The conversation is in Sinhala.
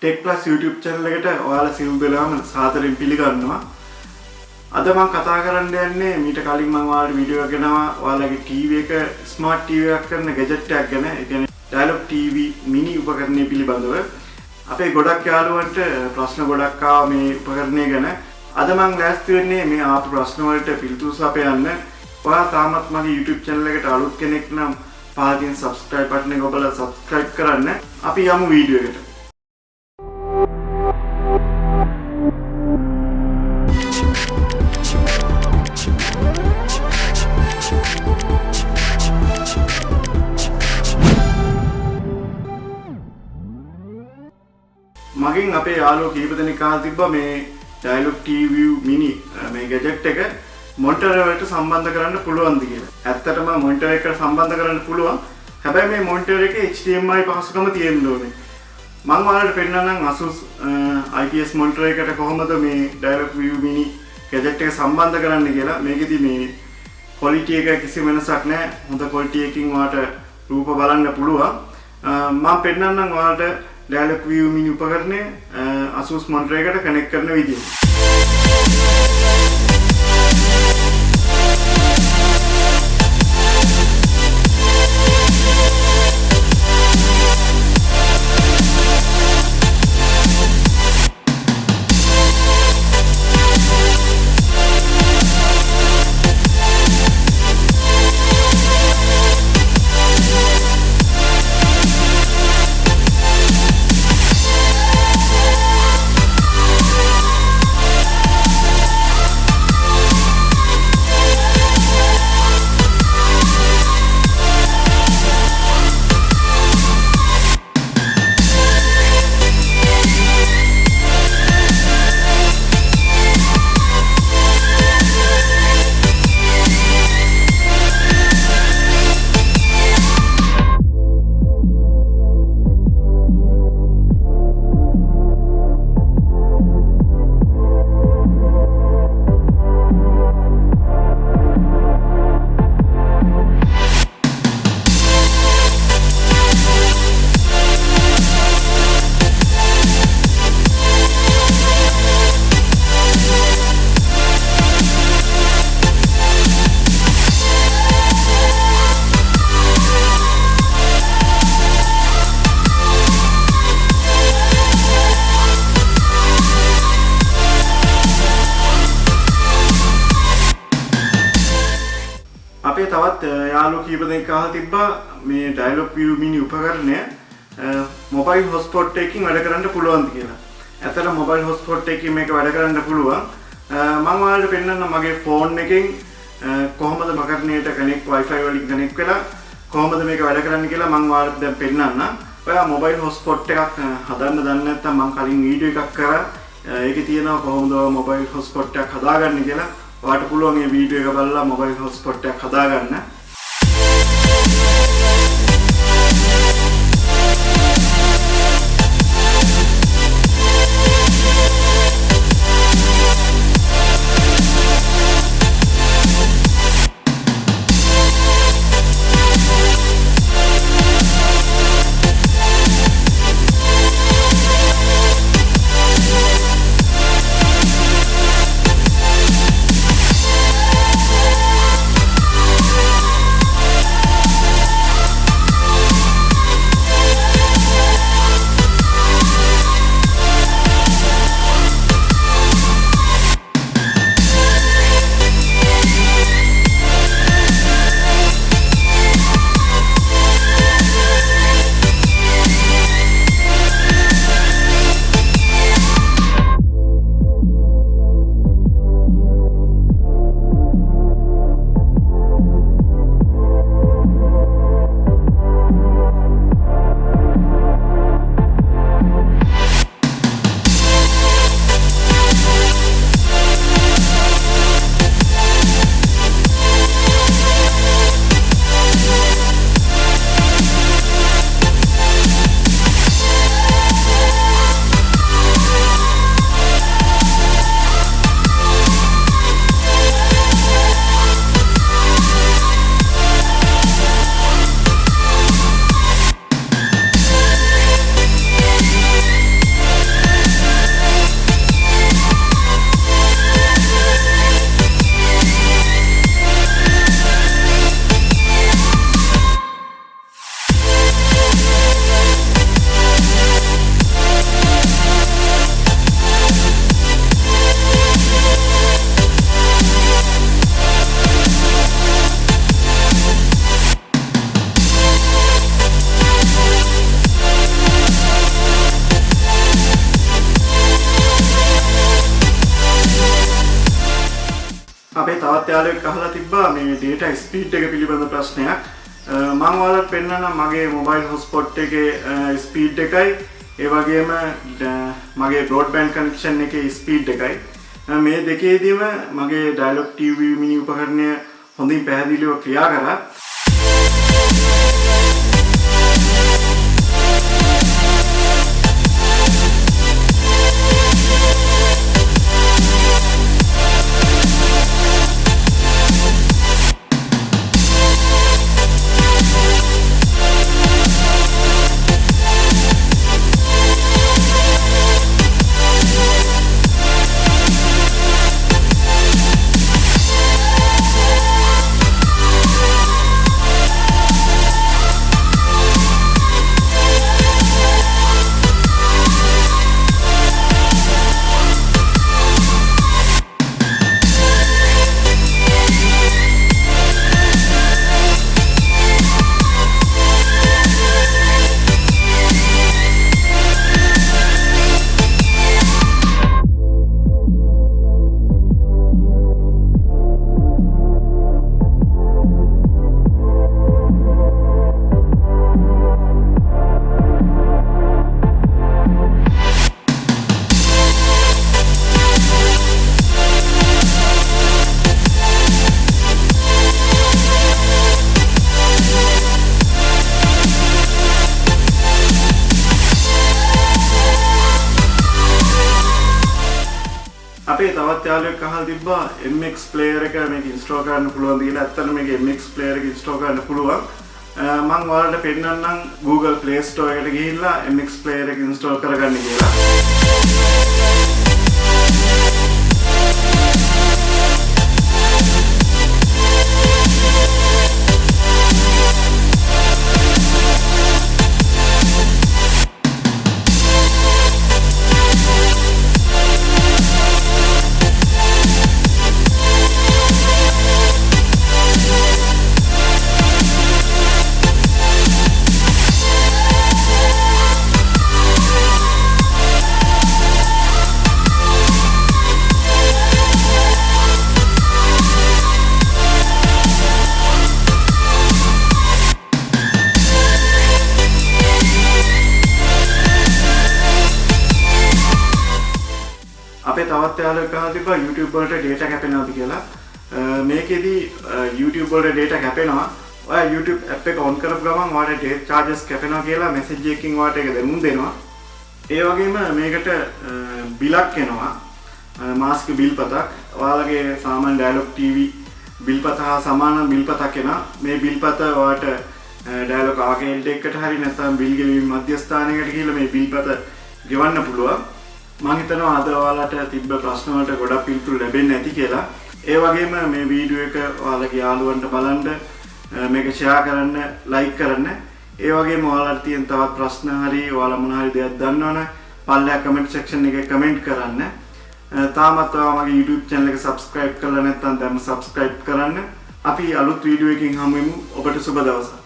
Tech Plus YouTube channel එකට ඔයාලා සියලු දෙනාම සාදරයෙන් පිළිගන්නවා. අද මම කතා කරන්න යන්නේ මීට කලින් මම ඔයාලට වීඩියෝ එකක් ගෙනාවා ඔයාලගේ TV එක ස්මාර්ට් TV එකක් කරන ගැජට් එකක් ගැන. ඒ කියන්නේ Dialog Viumini උපකරණය පිළිබඳව. අපේ ගොඩක් යාළුවන්ට ප්‍රශ්න ගොඩක් ආවා මේ උපකරණය ගැන. අද මම ලෑස්ති වෙන්නේ මේ ආපු ප්‍රශ්න වලට පිළිතුරු සපයන්න. ඔයා තාමත් මගේ YouTube channel එකට අලුත් කෙනෙක් නම් පහතින් subscribe button එක ඔබලා subscribe කරන්න. අපි යමු වීඩියෝ එකට. මගෙන් අපේ යාළුවෝ කීප දෙනෙක් අහලා තිබ්බා මේ Dialog Viumini මේ ගැජට් එක මොනිටර් වලට සම්බන්ධ කරන්න පුළුවන්ද කියලා. ඇත්තටම මොනිටර් එකට සම්බන්ධ කරන්න පුළුවන්. හැබැයි මේ මොනිටර් එකේ HDMI පහසුකම තියෙන්න ඕනේ. මම ඔයාලට පෙන්නන්නම් Asus IPS මොනිටර් එකට කොහොමද මේ Dialog Viumini ගැජට් එක සම්බන්ධ කරන්න කියලා. මේකෙදි මේ quality එක කිසිම වෙනසක් නැහැ. හොඳ quality එකකින් ඔයාලට රූප බලන්න පුළුවන්. මම පෙන්නන්නම් ඔයාලට Dialog Viumini උපකරණය Asus මොනිටර් එකට කනෙක්ට් කරන විදිය. අපේ තවත් යාළුවෝ කීප දෙනෙක් අහලා තිබ්බා මේ Dialog Viumini උපකරණය මොබයිල් හොට්ස්පොට් එකකින් වැඩ කරන්න පුළුවන්ද කියලා. ඇත්තටම මොබයිල් හොට්ස්පොට් එකකින් මේක වැඩ කරන්න පුළුවන්. මම ඔයාලට පෙන්නන්න මගේ ෆෝන් එකෙන් කොහොමද උපකරණයට කනෙක්ට් Wi-Fi වලින් කනෙක්ට් වෙලා කොහොමද මේක වැඩ කරන්න කියලා මම ඔයාලට දැන් පෙන්නන්න. ඔයා මොබයිල් හොට්ස්පොට් එකක් හදන්න දන්නේ නැත්නම් මම කලින් වීඩියෝ එකක් කරා. ඒකේ තියෙනවා කොහොමද මොබයිල් හොට්ස්පොට් එකක් හදාගන්නේ කියලා. ඔයාලට පුළුවන් මේ වීඩියෝ එක බලලා මොබයිල් හොට්ස්පොට් එකක් හදාගන්න. තවත් යාළුවෙක් අහලා තිබ්බා මේ data speed එක පිළිබඳ ප්‍රශ්නයක්. මම ඔයාලට පෙන්නන්න මගේ mobile hotspot එකේ speed එකයි ඒ වගේම මගේ broadband connection එකේ speed එකයි. මේ දෙකේදීම මගේ Dialog Viumini උපකරණය හොඳින් පැහැදිලිව ක්‍රියා කරා. අපේ තවත් යාළුවෙක් අහලා තිබ්බා MX player එක මේක install කරන්න පුළුවන්ද කියලා. ඇත්තටම මේක MX player එක install කරන්න පුළුවන්. මම ඔයාලට පෙන්නන්නම් Google Play Store එකට ගිහිල්ලා MX player එක install කරගන්න කියලා. අපේ තවත් යාළුවෙක් අහලා තිබ්බා YouTube වලට data කැපෙනවද කියලා. මේකෙදි YouTube වලට data කැපෙනවා. ඔයා YouTube app එක on කරපු ගමන් ඔයාලට data charges කැපෙනවා කියලා message එකකින් ඔයාලට ඒක දෙමුම් දෙනවා. ඒ වගේම මේකට බිලක් එනවා. මාසික බිල්පතක්. ඔයාලගේ සාමාන්‍ය Dialog TV බිල්පත හා සමාන බිල්පතක් එනවා. මේ බිල්පත ඔයාලට Dialog ආගේල්ඩ් එකකට හරි නැත්නම් බිල් ගෙවීම මධ්‍යස්ථානයකට ගිහිල්ලා මේ බිල්පත ගෙවන්න පුළුවන්. මම හිතනවා අද ඔයාලට තිබ්බ ප්‍රශ්න වලට ගොඩක් පිළිතුරු ලැබෙන්නේ නැති කියලා. ඒ වගේම මේ වීඩියෝ එක ඔයාලගේ යාළුවන්ට බලන්න, මේක ෂෙයා කරන්න, ලයික් කරන්න. ඒ වගේම ඔයාලට තියෙන තවත් ප්‍රශ්න හරි ඔයාලා මොන හරි දෙයක් දන්නවනම් පල්ලෙහා කමෙන්ට් සෙක්ෂන් එකේ කමෙන්ට් කරන්න. තාමත් ඔයා මගේ YouTube channel එක subscribe කරලා නැත්නම් දැන් subscribe කරන්න. අපි අලුත් වීඩියෝ එකකින් හමු වෙමු. ඔබට සුබ දවසක්.